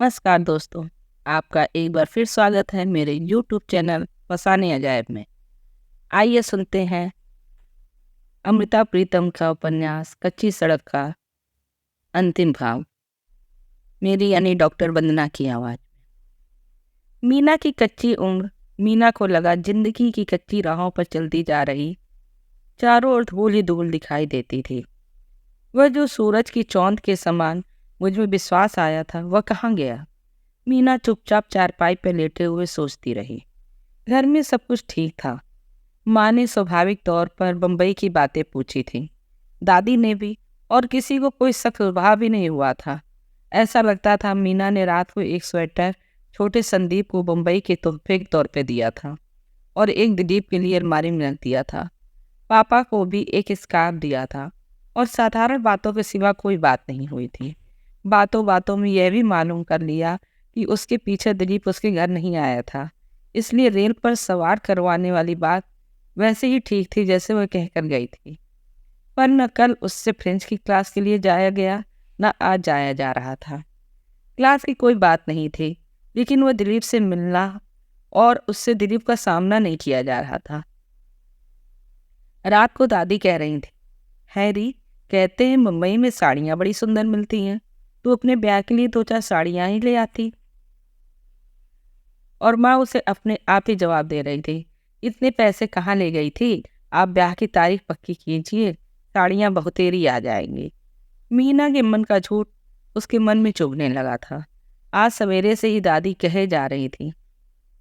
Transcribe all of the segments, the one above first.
नमस्कार दोस्तों। आपका एक बार फिर स्वागत है मेरे YouTube चैनल फसाने अजायब में। आइए सुनते हैं अमृता प्रीतम का उपन्यास कच्ची सड़क का अंतिम भाग, मेरी यानी डॉक्टर वंदना की आवाज़। मीना की कच्ची उम्र। मीना को लगा जिंदगी की कच्ची राहों पर चलती जा रही। चारों ओर धूल ही धूल दिखाई देती थी। वह जो सूरज की चौंध के समान मुझ में विश्वास आया था, वह कहाँ गया? मीना चुपचाप चारपाई पर लेटे हुए सोचती रही। घर में सब कुछ ठीक था। माँ ने स्वाभाविक तौर पर बम्बई की बातें पूछी थी, दादी ने भी, और किसी को कोई सख्त सुभाव भी नहीं हुआ था। ऐसा लगता था मीना ने रात को एक स्वेटर छोटे संदीप को बम्बई के तोहफे के तौर पे दिया था और एक दिलीप के लिए अलमारी में रख दिया था। पापा को भी एक स्कार्फ दिया था और साधारण बातों के सिवा कोई बात नहीं हुई थी। बातों बातों में यह भी मालूम कर लिया कि उसके पीछे दिलीप उसके घर नहीं आया था, इसलिए रेल पर सवार करवाने वाली बात वैसे ही ठीक थी जैसे वह कहकर गई थी। पर न कल उससे फ्रेंच की क्लास के लिए जाया गया, न आज जाया जा रहा था। क्लास की कोई बात नहीं थी, लेकिन वह दिलीप से मिलना और उससे दिलीप का सामना नहीं किया जा रहा था। रात को दादी कह रही थी, हैरी, कहते हैं मुंबई में साड़ियाँ बड़ी सुंदर मिलती हैं, तू अपने ब्याह के लिए 2-4 साड़ियाँ ही ले आती। और माँ उसे अपने आप ही जवाब दे रही थी, इतने पैसे कहाँ ले गई थी? आप ब्याह की तारीख पक्की कीजिए, साड़ियाँ बहुतेरी आ जाएंगी। मीना के मन का झूठ उसके मन में चुभने लगा था। आज सवेरे से ही दादी कहे जा रही थी,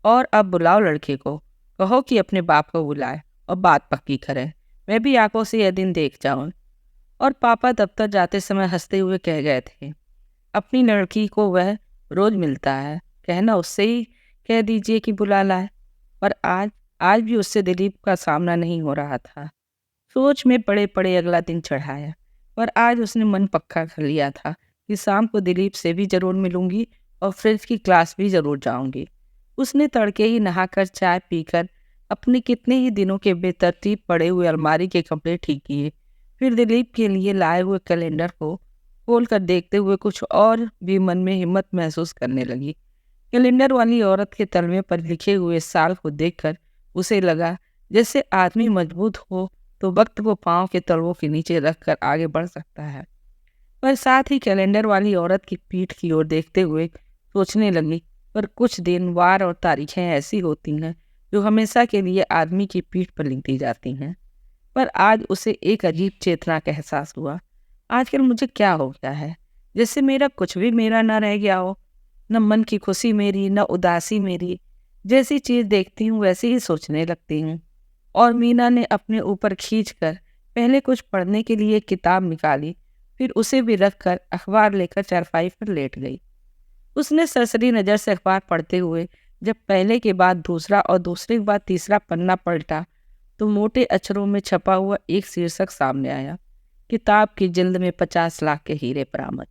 और अब बुलाओ लड़के को, कहो कि अपने बाप को बुलाए और बात पक्की करे, मैं भी आंखों से यह दिन देख जाऊं। और पापा दफ्तर जाते समय हंसते हुए कह गए थे, अपनी लड़की को वह रोज मिलता है, कहना उससे ही कह दीजिए कि बुला लाए। पर आज आज भी उससे दिलीप का सामना नहीं हो रहा था। सोच में पड़े पड़े अगला दिन चढ़ाया, पर आज उसने मन पक्का कर लिया था कि शाम को दिलीप से भी जरूर मिलूंगी और फ्रेंच की क्लास भी जरूर जाऊंगी। उसने तड़के ही नहाकर चाय पीकर अपने कितने ही दिनों के बेतरतीब पड़े हुए अलमारी के कपड़े ठीक किए। फिर दिलीप के लिए लाए हुए कैलेंडर को खोल कर देखते हुए कुछ और भी मन में हिम्मत महसूस करने लगी। कैलेंडर वाली औरत के तलवे पर लिखे हुए साल को देखकर उसे लगा जैसे आदमी मजबूत हो तो वक्त को पांव के तलवों के नीचे रखकर आगे बढ़ सकता है। पर साथ ही कैलेंडर वाली औरत की पीठ की ओर देखते हुए सोचने लगी, पर कुछ दिन, वार और तारीखें ऐसी होती हैं जो हमेशा के लिए आदमी की पीठ पर लिख दी जाती हैं। पर आज उसे एक अजीब चेतना का एहसास हुआ। आजकल मुझे क्या हो गया है, जैसे मेरा कुछ भी मेरा न रह गया हो। न मन की खुशी मेरी, न उदासी मेरी। जैसी चीज देखती हूँ वैसे ही सोचने लगती हूँ। और मीना ने अपने ऊपर खींचकर पहले कुछ पढ़ने के लिए किताब निकाली, फिर उसे भी रखकर अखबार लेकर चारपाई पर लेट गई। उसने सरसरी नज़र से अखबार पढ़ते हुए जब पहले के बाद दूसरा और दूसरे के बाद तीसरा पन्ना पलटा, तो मोटे अक्षरों में छपा हुआ एक शीर्षक सामने आया, किताब की जिल्द में 50 लाख के हीरे बरामद।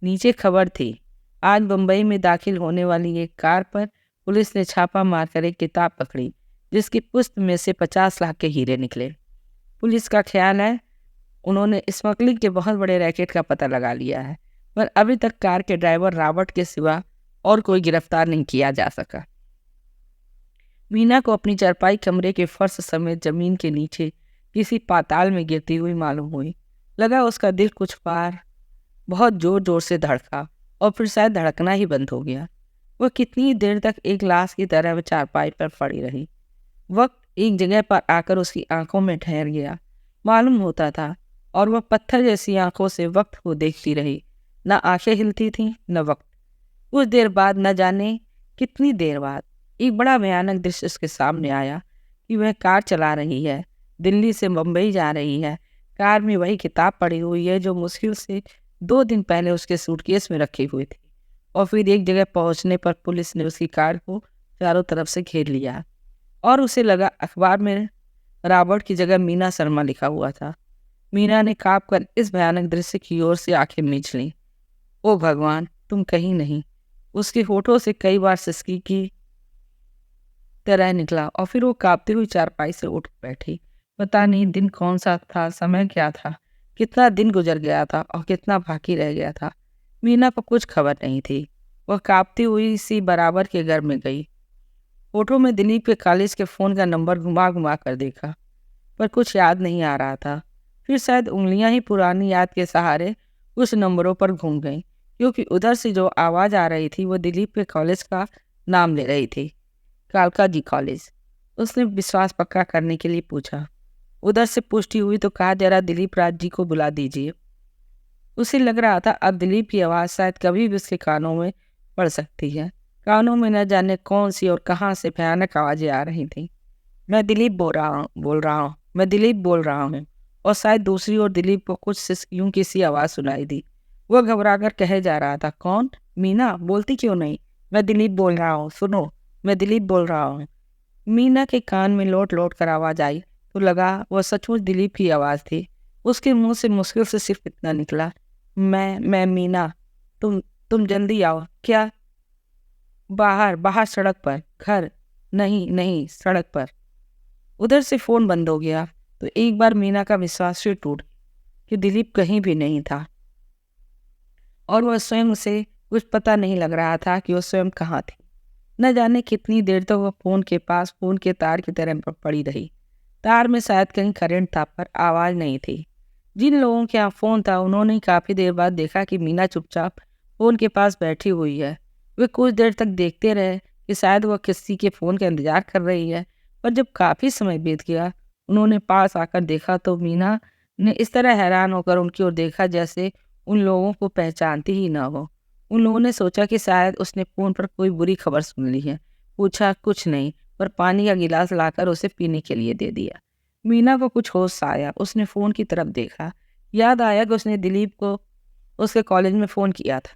नीचे खबर थी, आज बम्बई में दाखिल होने वाली एक कार पर पुलिस ने छापा मारकर एक किताब पकड़ी जिसकी पुस्त में से 50 लाख के हीरे निकले। पुलिस का ख्याल है उन्होंने स्मगलिंग के बहुत बड़े रैकेट का पता लगा लिया है, पर अभी तक कार के ड्राइवर रॉबर्ट के सिवा और कोई गिरफ्तार नहीं किया जा सका। मीना को अपनी चारपाई कमरे के फर्श समेत जमीन के नीचे किसी पाताल में गिरती हुई मालूम हुई। लगा उसका दिल कुछ बार बहुत जोर जोर से धड़का और फिर शायद धड़कना ही बंद हो गया। वह कितनी देर तक एक लाश की तरह चारपाई पर पड़ी रही। वक्त एक जगह पर आकर उसकी आंखों में ठहर गया, मालूम होता था, और वह पत्थर जैसी आंखों से वक्त को देखती रही। न आंखें हिलती थीं न वक्त। कुछ देर बाद, न जाने कितनी देर बाद, एक बड़ा भयानक दृश्य उसके सामने आया कि वह कार चला रही है, दिल्ली से मुंबई जा रही है। कार में वही किताब पड़ी हुई है जो मुश्किल से 2 दिन पहले उसके सूटकेस में रखी हुई थी। और फिर एक जगह पहुंचने पर पुलिस ने उसकी कार को चारों तरफ से घेर लिया और उसे लगा अखबार में रॉबर्ट की जगह मीना शर्मा लिखा हुआ था। मीना ने काँप कर इस भयानक दृश्य की ओर से आंखें मींच लीं। ओ भगवान, तुम कहीं नहीं। उसके होठों से कई बार सिसकी की तरह निकला और फिर वो कांपती हुई चारपाई से उठ बैठी। पता नहीं दिन कौन सा था, समय क्या था, कितना दिन गुजर गया था और कितना बाकी रह गया था। मीना को कुछ खबर नहीं थी। वह कांपती हुई सी बराबर के घर में गई। फोटो में दिलीप के कॉलेज के फ़ोन का नंबर घुमा घुमा कर देखा, पर कुछ याद नहीं आ रहा था। फिर शायद उंगलियां ही पुरानी याद के सहारे उस नंबरों पर घूम गईं, क्योंकि उधर से जो आवाज़ आ रही थी वो दिलीप के कॉलेज का नाम ले रही थी, कालका जी कॉलेज। उसने विश्वास पक्का करने के लिए पूछा। उधर से पुष्टि हुई तो कहा, जरा दिलीप राज जी को बुला दीजिए। उसे लग रहा था अब दिलीप की आवाज़ शायद कभी भी उसके कानों में पड़ सकती है। कानों में न जाने कौन सी और कहाँ से भयानक आवाज़ें आ रही थीं। मैं दिलीप बोल रहा हूँ, मैं दिलीप बोल रहा हूँ। और शायद दूसरी ओर दिलीप को कुछ से यूं किसी आवाज़ सुनाई दी। वह घबराकर कहे जा रहा था, कौन? मीना, बोलती क्यों नहीं? मैं दिलीप बोल रहा हूँ, सुनो, मैं दिलीप बोल रहा हूँ। मीना के कान में लौट लौट कर आवाज़ आई तो लगा वह सचमुच दिलीप की आवाज़ थी। उसके मुंह से मुश्किल से सिर्फ इतना निकला, मैं मीना, तुम जल्दी आओ। क्या? बाहर बाहर सड़क पर। घर? नहीं नहीं, सड़क पर। उधर से फ़ोन बंद हो गया तो एक बार मीना का विश्वास फिर टूट कि दिलीप कहीं भी नहीं था, और वह स्वयं से कुछ पता नहीं लग रहा था कि वह स्वयं कहाँ थी। न जाने कितनी देर तक वह फ़ोन के पास फ़ोन के तार की तरह पड़ी रही। तार में शायद कहीं करंट था, पर आवाज़ नहीं थी। जिन लोगों के यहाँ फ़ोन था उन्होंने काफ़ी देर बाद देखा कि मीना चुपचाप फ़ोन के पास बैठी हुई है। वे कुछ देर तक देखते रहे कि शायद वह किसी के फ़ोन का इंतज़ार कर रही है, पर जब काफ़ी समय बीत गया, उन्होंने पास आकर देखा तो मीना ने इस तरह हैरान होकर उनकी ओर देखा जैसे उन लोगों को पहचानती ही ना हो। उन लोगों ने सोचा कि शायद उसने फ़ोन पर कोई बुरी खबर सुन ली है। पूछा, कुछ नहीं, पर पानी का गिलास लाकर उसे पीने के लिए दे दिया। मीना को कुछ होश आया। उसने फ़ोन की तरफ देखा। याद आया कि उसने दिलीप को उसके कॉलेज में फ़ोन किया था।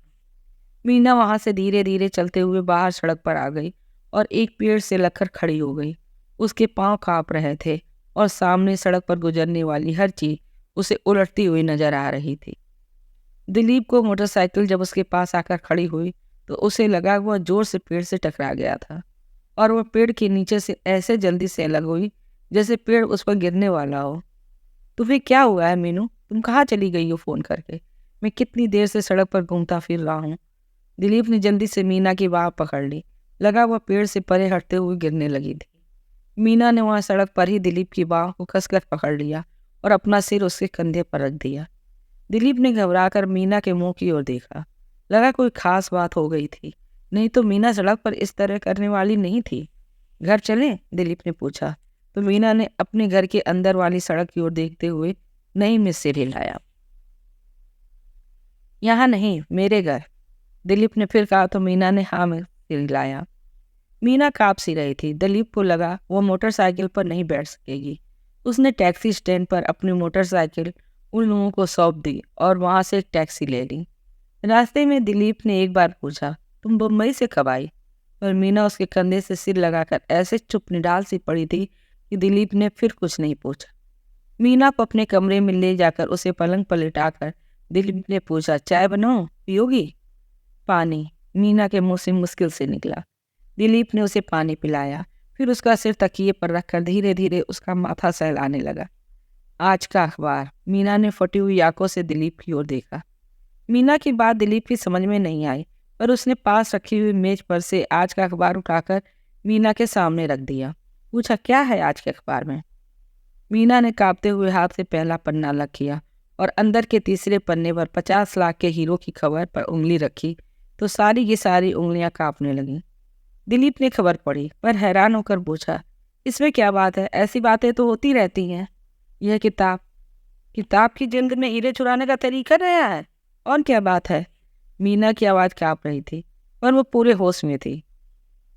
मीना वहाँ से धीरे धीरे चलते हुए बाहर सड़क पर आ गई और एक पेड़ से लगकर खड़ी हो गई। उसके पाँव काँप रहे थे और सामने सड़क पर गुजरने वाली हर चीज़ उसे उलटती हुई नजर आ रही थी। दिलीप को मोटरसाइकिल जब उसके पास आकर खड़ी हुई तो उसे लगा वह जोर से पेड़ से टकरा गया था, और वह पेड़ के नीचे से ऐसे जल्दी से अलग हुई जैसे पेड़ उस पर गिरने वाला हो। तुम्हें क्या हुआ है मीनू? तुम कहाँ चली गई हो फ़ोन करके? मैं कितनी देर से सड़क पर घूमता फिर रहा हूँ। दिलीप ने जल्दी से मीना की बाह पकड़ ली। लगा वह पेड़ से परे हटते हुए गिरने लगी थी। मीना ने वहाँ सड़क पर ही दिलीप की बाह को कसकर पकड़ लिया और अपना सिर उसके कंधे पर रख दिया। दिलीप ने घबराकर मीना के मुंह की ओर देखा। लगा कोई खास बात हो गई थी, नहीं तो मीना सड़क पर इस तरह करने वाली नहीं थी। घर चलें? दिलीप ने पूछा तो मीना ने अपने घर के अंदर वाली सड़क की ओर देखते हुए नहीं में सिर हिलाया। यहाँ नहीं, मेरे घर, दिलीप ने फिर कहा तो मीना ने हाँ में सिर हिलाया। मीना काँप सी रही थी। दिलीप को लगा वो मोटरसाइकिल पर नहीं बैठ सकेगी। उसने टैक्सी स्टैंड पर अपनी मोटरसाइकिल उन लोगों को सौंप दी और वहाँ से एक टैक्सी ले ली। रास्ते में दिलीप ने एक बार पूछा, तुम बम्बई से कब आई? पर मीना उसके कंधे से सिर लगाकर ऐसे चुप निडाल सी पड़ी थी कि दिलीप ने फिर कुछ नहीं पूछा। मीना को अपने कमरे में ले जाकर उसे पलंग पर लिटाकर दिलीप ने पूछा, चाय बनाऊं, पियोगी? पानी, मीना के मुंह से मुश्किल से निकला। दिलीप ने उसे पानी पिलाया, फिर उसका सिर तकिए पर रखकर धीरे धीरे उसका माथा सहलाने लगा। आज का अखबार, मीना ने फटी हुई आंखों से दिलीप की ओर देखा। मीना की बात दिलीप की समझ में नहीं आई, पर उसने पास रखी हुई मेज पर से आज का अखबार उठाकर मीना के सामने रख दिया। पूछा, क्या है आज के अखबार में? मीना ने कांपते हुए हाथ से पहला पन्ना अलग किया और अंदर के तीसरे पन्ने पर 50 लाख के हीरो की खबर पर उंगली रखी तो सारी की सारी उंगलियां कांपने लगीं। दिलीप ने खबर पढ़ी, पर हैरान होकर पूछा, इसमें क्या बात है? ऐसी बातें तो होती रहती हैं। यह किताब, किताब की जिल्द में हीरे चुराने का तरीका नया है? और क्या बात है? मीना की आवाज़ कांप रही थी, पर वो पूरे होश में थी।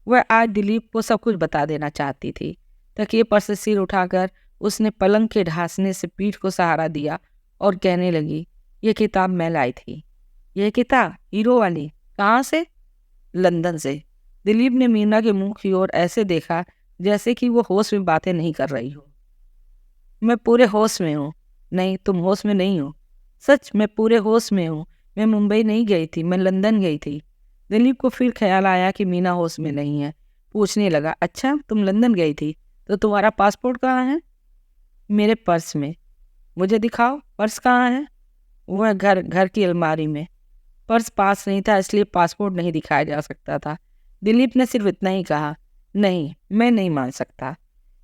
वह आज दिलीप को सब कुछ बता देना चाहती थी। तकिए पर से सिर उठाकर उसने पलंग के ढांसने से पीठ को सहारा दिया और कहने लगी, यह किताब मैं लाई थी। यह किताब? हीरो वाली? कहाँ से? लंदन से। दिलीप ने मीना के मुंह की ओर ऐसे देखा जैसे कि वो होश में बातें नहीं कर रही हो। मैं पूरे होश में हूँ। नहीं, तुम होश में नहीं हो। सच, मैं पूरे होश में हूँ। मैं मुंबई नहीं गई थी, मैं लंदन गई थी। दिलीप को फिर ख्याल आया कि मीना होश में नहीं है। पूछने लगा, अच्छा, तुम लंदन गई थी, तो तुम्हारा पासपोर्ट कहाँ है? मेरे पर्स में। मुझे दिखाओ, पर्स कहाँ है? वह घर की अलमारी में। पर्स पास नहीं था, इसलिए पासपोर्ट नहीं दिखाया जा सकता था। दिलीप ने सिर्फ इतना ही कहा, नहीं, मैं नहीं मान सकता।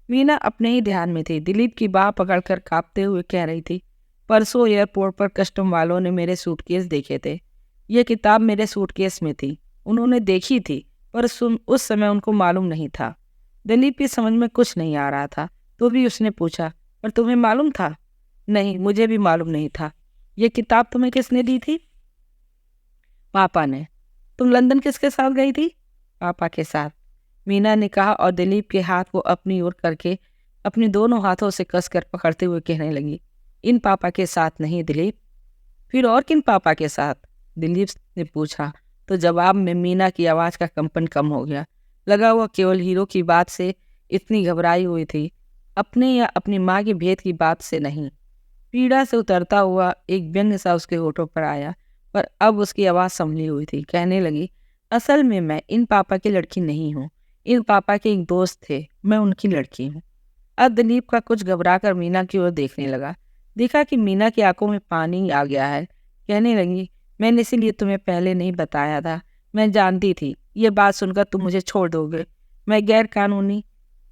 मीना अपने ही ध्यान में थी। दिलीप की बाह पकड़कर कांपते हुए कह रही थी, परसों एयरपोर्ट पर कस्टम वालों ने मेरे सूटकेस देखे थे। यह किताब मेरे सूटकेस में थी। उन्होंने देखी थी, पर उस समय उनको मालूम नहीं था। दिलीप की समझ में कुछ नहीं आ रहा था, तो भी उसने पूछा, पर तुम्हें मालूम था? नहीं, मुझे भी मालूम नहीं था। यह किताब तुम्हें किसने दी थी? पापा ने। तुम लंदन किसके साथ गई थी? पापा के साथ, मीना ने कहा और दिलीप के हाथ को अपनी ओर करके अपने दोनों हाथों से कसकर पकड़ते हुए कहने लगी, इन पापा के साथ नहीं दिलीप। फिर और किन पापा के साथ? दिलीप ने पूछा तो जवाब में मीना की आवाज़ का कंपन कम हो गया। लगा हुआ केवल हीरो की बात से इतनी घबराई हुई थी, अपने या अपनी माँ के भेद की बात से नहीं। पीड़ा से उतरता हुआ एक व्यंग्य सा उसके होठों पर आया, पर अब उसकी आवाज़ संभली हुई थी। कहने लगी, असल में मैं इन पापा की लड़की नहीं हूँ। इन पापा के एक दोस्त थे, मैं उनकी लड़की हूँ। अब दिलीप का कुछ घबराकर मीना की ओर देखने लगा। देखा कि मीना की आंखों में पानी आ गया है। कहने लगी, मैंने इसीलिए तुम्हें पहले नहीं बताया था। मैं जानती थी ये बात सुनकर तुम मुझे छोड़ दोगे। मैं गैर कानूनी।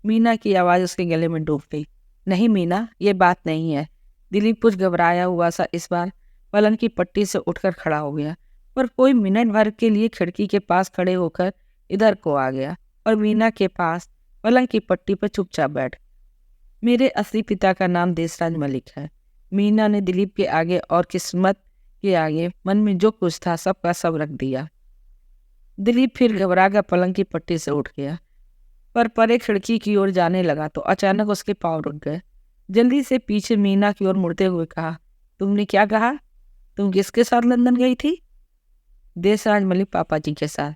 मीना की आवाज़ उसके गले में डूब गई। नहीं मीना, ये बात नहीं है। दिलीप कुछ घबराया हुआ सा इस बार पलंग की पट्टी से उठकर खड़ा हो गया, पर कोई मिनट भर के लिए खिड़की के पास खड़े होकर इधर को आ गया और मीना के पास पलंग की पट्टी पर चुपचाप बैठ। मेरे असली पिता का नाम देसराज मलिक है। मीना ने दिलीप के आगे और किस्मत के आगे मन में जो कुछ था सब का सब रख दिया। दिलीप फिर घबरा कर पलंग की पट्टी से उठ गया, पर परे खिड़की की ओर जाने लगा तो अचानक उसके पाँव रुक गए। जल्दी से पीछे मीना की ओर मुड़ते हुए कहा, तुमने क्या कहा? तुम किसके साथ लंदन गई थी? देसराज मलिक पापा जी के साथ।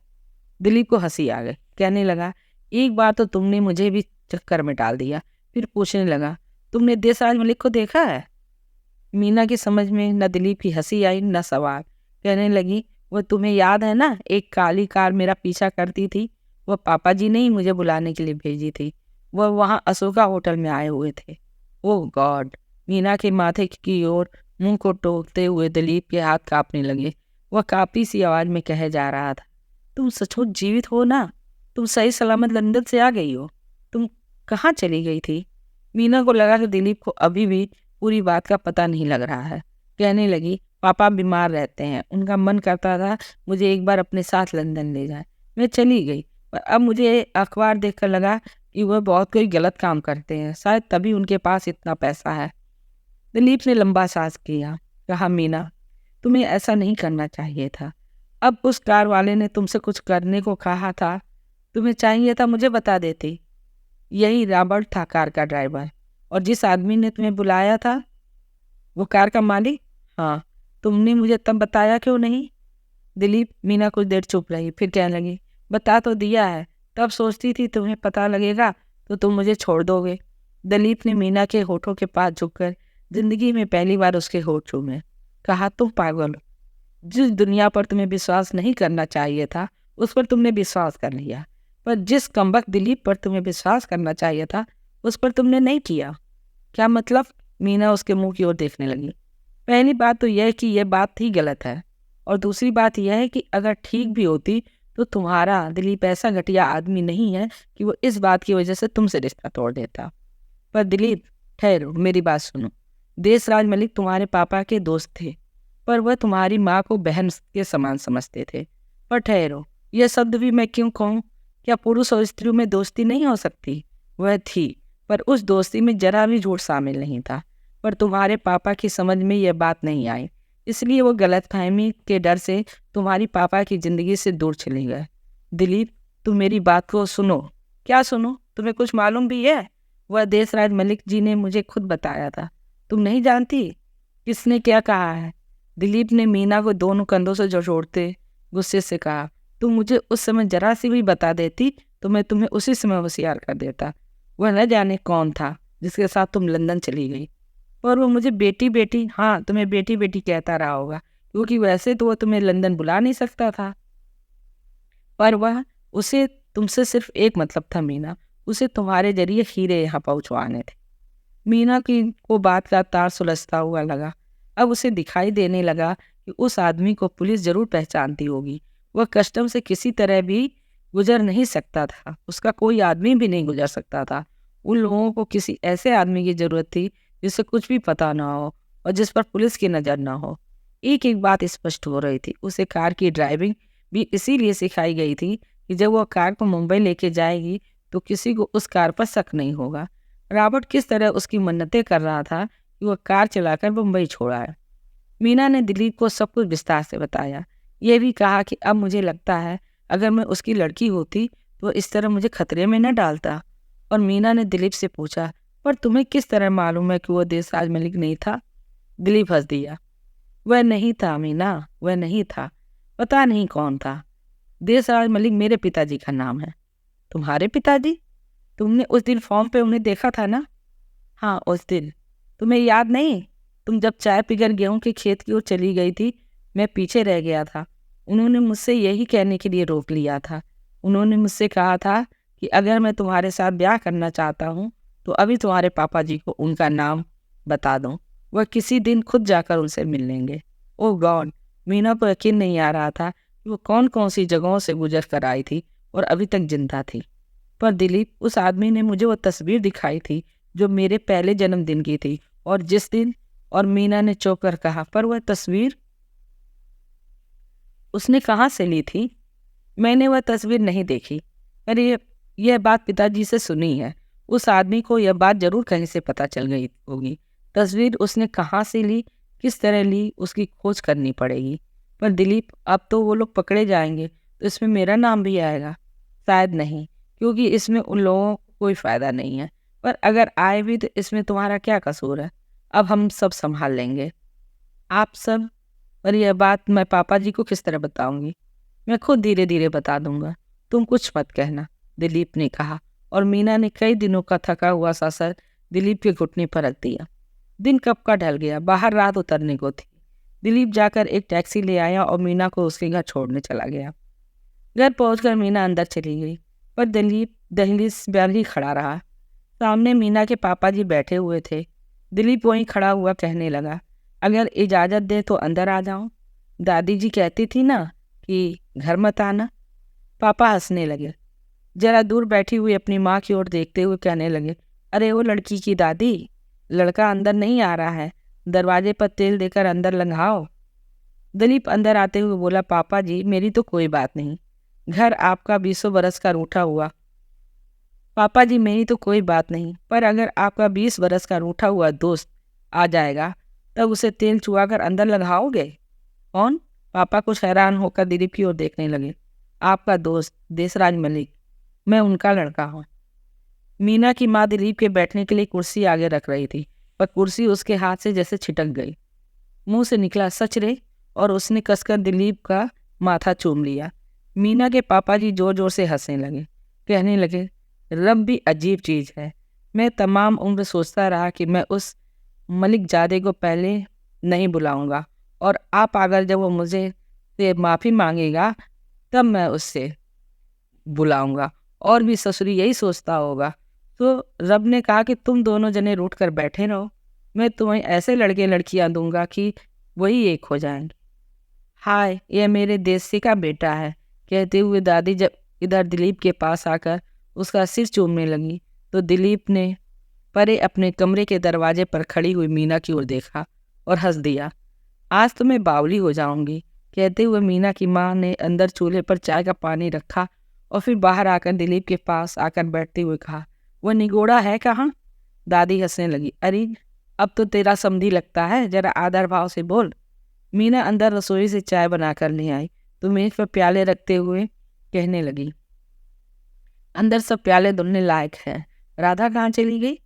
दिलीप को हंसी आ गई। कहने लगा, एक बार तो तुमने मुझे भी चक्कर में डाल दिया। फिर पूछने लगा, तुमने देसराज मलिक को देखा है? मीना की समझ में न दिलीप की हंसी आई न सवाल। कहने लगी, वो तुम्हें याद है ना, एक काली कार मेरा पीछा करती थी। वह पापा जी ने ही मुझे बुलाने के लिए भेजी थी। वह वहाँ अशोका होटल में आए हुए थे। ओह गॉड! मीना के माथे की ओर मुंह को टोकते हुए दिलीप के हाथ कांपने लगे। वह कापी सी आवाज में कहे जा रहा था, तुम सचमुच जीवित हो ना? तुम सही सलामत लंदन से आ गई हो? तुम कहाँ चली गई थी? मीना को लगा कि दिलीप को अभी भी पूरी बात का पता नहीं लग रहा है। कहने लगी, पापा बीमार रहते हैं। उनका मन करता था मुझे एक बार अपने साथ लंदन ले जाए। मैं चली गई, पर अब मुझे अखबार देखकर लगा कि वह बहुत कोई गलत काम करते हैं। शायद तभी उनके पास इतना पैसा है। दिलीप ने लंबा सांस किया। कहा, मीना, तुम्हें ऐसा नहीं करना चाहिए था। अब उस कार वाले ने तुमसे कुछ करने को कहा था। तुम्हें चाहिए था मुझे बता देती। यही रॉबर्ट था कार का ड्राइवर, और जिस आदमी ने तुम्हें बुलाया था वो कार का मालिक। हाँ, तुमने मुझे तब बताया क्यों नहीं? दिलीप मीना कुछ देर चुप रही, फिर कहने लगी, बता तो दिया है। तब सोचती थी तुम्हें पता लगेगा तो तुम मुझे छोड़ दोगे। दिलीप ने मीना के होठों के पास झुककर जिंदगी में पहली बार उसके होठ चूमे। कहा, तुम पागल हो। जिस दुनिया पर तुम्हें विश्वास नहीं करना चाहिए था उस पर तुमने विश्वास कर लिया, पर जिस कमबख्त दिलीप पर तुम्हें विश्वास करना चाहिए था उस पर तुमने नहीं किया। क्या मतलब? मीना उसके मुंह की ओर देखने लगी। पहली बात तो यह कि यह बात ही गलत है, और दूसरी बात यह है कि अगर ठीक भी होती तो तुम्हारा दिलीप ऐसा घटिया आदमी नहीं है कि वो इस बात की वजह से तुमसे रिश्ता तोड़ देता। पर दिलीप, ठहरो, मेरी बात सुनो। देसराज मलिक तुम्हारे पापा के दोस्त थे, पर वह तुम्हारी माँ को बहन के समान समझते थे। पर ठहरो, यह शब्द भी मैं क्यों कहूँ? क्या पुरुष और स्त्रियों में दोस्ती नहीं हो सकती? वह थी, पर उस दोस्ती में जरा भी झूठ शामिल नहीं था। पर तुम्हारे पापा की समझ में यह बात नहीं आई, इसलिए वो गलतफहमी के डर से तुम्हारी पापा की जिंदगी से दूर चले गए। दिलीप, तुम मेरी बात को सुनो। क्या सुनो? तुम्हें कुछ मालूम भी है? वह देसराज मलिक जी ने मुझे खुद बताया था। तुम नहीं जानती? किसने क्या कहा है? दिलीप ने मीना को दोनों कंधों से झोड़ते गुस्से से कहा, तुम मुझे उस समय जरा सी भी बता देती तो मैं तुम्हें उसी समय होशियार कर देता। वह न जाने कौन था जिसके साथ तुम लंदन चली गई, पर वो मुझे बेटी बेटी, हाँ, तुम्हें बेटी बेटी कहता रहा होगा, क्योंकि वैसे तो वह तुम्हें लंदन बुला नहीं सकता था। पर वह उसे तुमसे सिर्फ एक मतलब था मीना, उसे तुम्हारे जरिए हीरे यहाँ पहुँचवाने थे। मीना की को बात का तार सुलझता हुआ लगा। अब उसे दिखाई देने लगा कि कि उस आदमी को पुलिस जरूर पहचानती होगी। वह कस्टम से किसी तरह भी गुजर नहीं सकता था, उसका कोई आदमी भी नहीं गुजर सकता था। उन लोगों को किसी ऐसे आदमी की जरूरत थी जिसे कुछ भी पता ना हो और जिस पर पुलिस की नज़र ना हो। एक एक बात स्पष्ट हो रही थी, उसे कार की ड्राइविंग भी इसीलिए सिखाई गई थी कि जब वह कार को मुंबई लेके जाएगी तो किसी को उस कार पर शक नहीं होगा। रॉबर्ट किस तरह उसकी मन्नतें कर रहा था कि वह कार चलाकर मुंबई छोड़ आए। मीना ने दिलीप को सब कुछ विस्तार से बताया। यह भी कहा कि अब मुझे लगता है अगर मैं उसकी लड़की होती तो इस तरह मुझे खतरे में न डालता। और मीना ने दिलीप से पूछा, पर तुम्हें किस तरह मालूम है कि वह देसराज मलिक नहीं था? दिलीप हंस दिया। वह नहीं था मीना, वह नहीं था। पता नहीं कौन था। देसराज मलिक मेरे पिताजी का नाम है। तुम्हारे पिताजी? तुमने उस दिन फॉर्म पे उन्हें देखा था ना? हाँ, उस दिन। तुम्हें याद नहीं? तुम जब चाय पीकर गेहूं के खेत की ओर चली गई थी, मैं पीछे रह गया था। उन्होंने मुझसे यही कहने के लिए रोक लिया था। उन्होंने मुझसे कहा था कि अगर मैं तुम्हारे साथ ब्याह करना चाहता हूँ तो अभी तुम्हारे पापा जी को उनका नाम बता दो, वह किसी दिन खुद जाकर उनसे मिल लेंगे। ओह गॉड! मीना को यकीन नहीं आ रहा था कि वो कौन कौन सी जगहों से गुजर कर आई थी और अभी तक जिंदा थी। पर दिलीप, उस आदमी ने मुझे वो तस्वीर दिखाई थी जो मेरे पहले जन्मदिन की थी और जिस दिन। और मीना ने चौंक कर कहा, पर वह तस्वीर उसने कहाँ से ली थी? मैंने वह तस्वीर नहीं देखी। अरे, यह बात पिताजी से सुनी है। उस आदमी को यह बात जरूर कहीं से पता चल गई होगी। तस्वीर उसने कहाँ से ली, किस तरह ली, उसकी खोज करनी पड़ेगी। पर दिलीप, अब तो वो लोग पकड़े जाएंगे तो इसमें मेरा नाम भी आएगा। शायद नहीं, क्योंकि इसमें उन लोगों को कोई फायदा नहीं है। पर अगर आए भी तो इसमें तुम्हारा क्या कसूर है? अब हम सब संभाल लेंगे। आप सब? पर यह बात मैं पापा जी को किस तरह बताऊंगी? मैं खुद धीरे धीरे बता दूंगा, तुम कुछ मत कहना, दिलीप ने कहा। और मीना ने कई दिनों का थका हुआ सा सर दिलीप के घुटने पर रख दिया। दिन कब का ढल गया, बाहर रात उतरने को थी। दिलीप जाकर एक टैक्सी ले आया और मीना को उसके घर छोड़ने चला गया। घर पहुंचकर मीना अंदर चली गई, पर दिलीप दहलीज पर ही खड़ा रहा। सामने मीना के पापा जी बैठे हुए थे। दिलीप वहीं खड़ा हुआ कहने लगा, अगर इजाज़त दे तो अंदर आ जाऊं। दादी जी कहती थी ना कि घर मत आना। पापा हंसने लगे। जरा दूर बैठी हुई अपनी माँ की ओर देखते हुए कहने लगे, अरे वो लड़की की दादी, लड़का अंदर नहीं आ रहा है, दरवाजे पर तेल देकर अंदर लंघाओ। दिलीप अंदर आते हुए बोला, पापा जी मेरी तो कोई बात नहीं, घर आपका 20 बरस का रूठा हुआ। पापा जी मेरी तो कोई बात नहीं, पर अगर आपका 20 बरस का रूठा हुआ दोस्त आ जाएगा तब उसे तेल चुहाकर अंदर लगाओगे? कौन? पापा कुछ हैरान होकर दिलीप की ओर देखने लगे। आपका दोस्त देसराज मलिक, मैं उनका लड़का हूँ। मीना की माँ दिलीप के बैठने के लिए कुर्सी आगे रख रही थी, पर कुर्सी उसके हाथ से जैसे छिटक गई। मुंह से निकला, सच रे? और उसने कसकर दिलीप का माथा चूम लिया। मीना के पापा जी जोर जोर से हंसने लगे, कहने लगे, रब भी अजीब चीज है। मैं तमाम उम्र सोचता रहा कि मैं उस मलिक जादे को पहले नहीं बुलाऊंगा, और आप अगर जब वो मुझे से माफ़ी मांगेगा तब मैं उससे बुलाऊंगा। और भी ससुरी यही सोचता होगा। तो रब ने कहा कि तुम दोनों जने रूठ कर बैठे रहो, मैं तुम्हें ऐसे लड़के लड़कियां दूंगा कि वही एक हो जाएंगे। हाय, यह मेरे देसी का बेटा है, कहते हुए दादी जब इधर दिलीप के पास आकर उसका सिर चूमने लगी तो दिलीप ने परे अपने कमरे के दरवाजे पर खड़ी हुई मीना की ओर देखा और हंस दिया। आज तो मैं बावली हो जाऊंगी, कहते हुए मीना की माँ ने अंदर चूल्हे पर चाय का पानी रखा और फिर बाहर आकर दिलीप के पास आकर बैठते हुए कहा, वह निगोड़ा है कहाँ? दादी हंसने लगी, अरे अब तो तेरा समधी लगता है, जरा आदर भाव से बोल। मीना अंदर रसोई से चाय बनाकर ले आई तो मेज पर प्याले रखते हुए कहने लगी, अंदर सब प्याले धुलने लायक है। राधा कहाँ चली गई?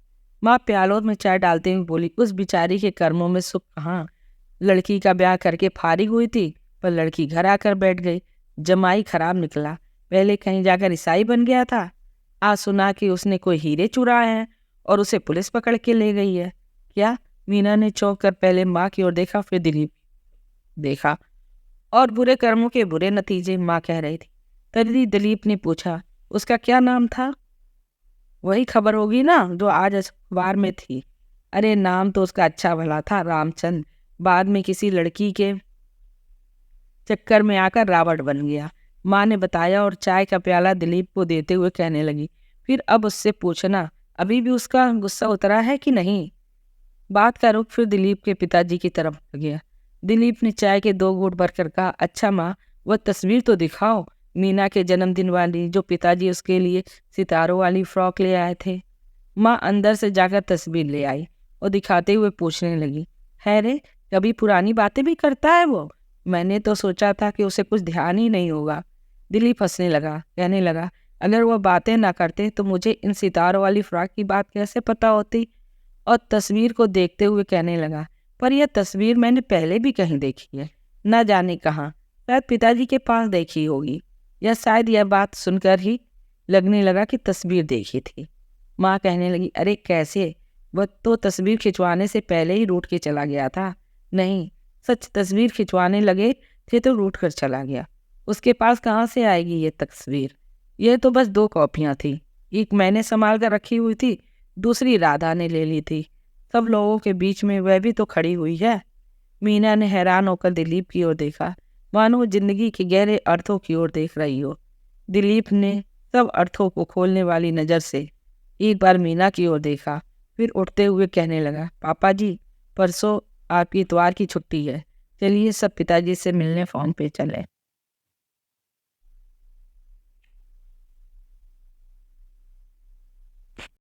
माँ प्यालों में चाय डालते हुए बोली, उस बिचारी के कर्मों में सुख कहाँ। लड़की का ब्याह करके फारिग हुई थी, पर लड़की घर आकर बैठ गई। जमाई खराब निकला, पहले कहीं जाकर ईसाई बन गया था, आज सुना कि उसने कोई हीरे चुराए हैं और उसे पुलिस पकड़ के ले गई है। क्या? मीना ने चौंक कर पहले माँ की ओर देखा, फिर दिलीप देखा। और बुरे कर्मों के बुरे नतीजे, माँ कह रही थी। तभी दिलीप ने पूछा, उसका क्या नाम था? वही खबर होगी ना जो आज अखबार में थी। अरे नाम तो उसका अच्छा भला था, रामचंद। बाद में किसी लड़की के चक्कर में आकर रावण बन गया। माँ ने बताया और चाय का प्याला दिलीप को देते हुए कहने लगी, फिर अब उससे पूछना अभी भी उसका गुस्सा उतरा है कि नहीं। बात का रुख फिर दिलीप के पिताजी की तरफ हो गया। दिलीप ने चाय के 2 घूंट भरकर कहा, अच्छा माँ, वह तस्वीर तो दिखाओ, मीना के जन्मदिन वाली, जो पिताजी उसके लिए सितारों वाली फ्रॉक ले आए थे। माँ अंदर से जाकर तस्वीर ले आई और दिखाते हुए पूछने लगी, है रे, कभी पुरानी बातें भी करता है वो? मैंने तो सोचा था कि उसे कुछ ध्यान ही नहीं होगा। दिलीप हंसने लगा, कहने लगा, अगर वह बातें ना करते तो मुझे इन सितारों वाली फ्रॉक की बात कैसे पता होती। और तस्वीर को देखते हुए कहने लगा, पर यह तस्वीर मैंने पहले भी कहीं देखी है, न जाने कहाँ, शायद पिताजी के पास देखी होगी, या शायद यह बात सुनकर ही लगने लगा कि तस्वीर देखी थी। माँ कहने लगी, अरे कैसे, वह तो तस्वीर खिंचवाने से पहले ही रूठ के चला गया था। नहीं, सच तस्वीर खिंचवाने लगे थे तो रूठ कर चला गया। उसके पास कहाँ से आएगी ये तस्वीर? यह तो बस 2 कॉपियाँ थी, एक मैंने संभाल कर रखी हुई थी, दूसरी राधा ने ले ली थी। सब लोगों के बीच में वह भी तो खड़ी हुई है। मीना ने हैरान होकर दिलीप की ओर देखा, मानो वो जिंदगी के गहरे अर्थों की ओर देख रही हो। दिलीप ने सब अर्थों को खोलने वाली नज़र से एक बार मीना की ओर देखा, फिर उठते हुए कहने लगा, पापा जी, परसों आपकी इतवार की छुट्टी है, चलिए सब पिताजी से मिलने फ़ोन पे चले।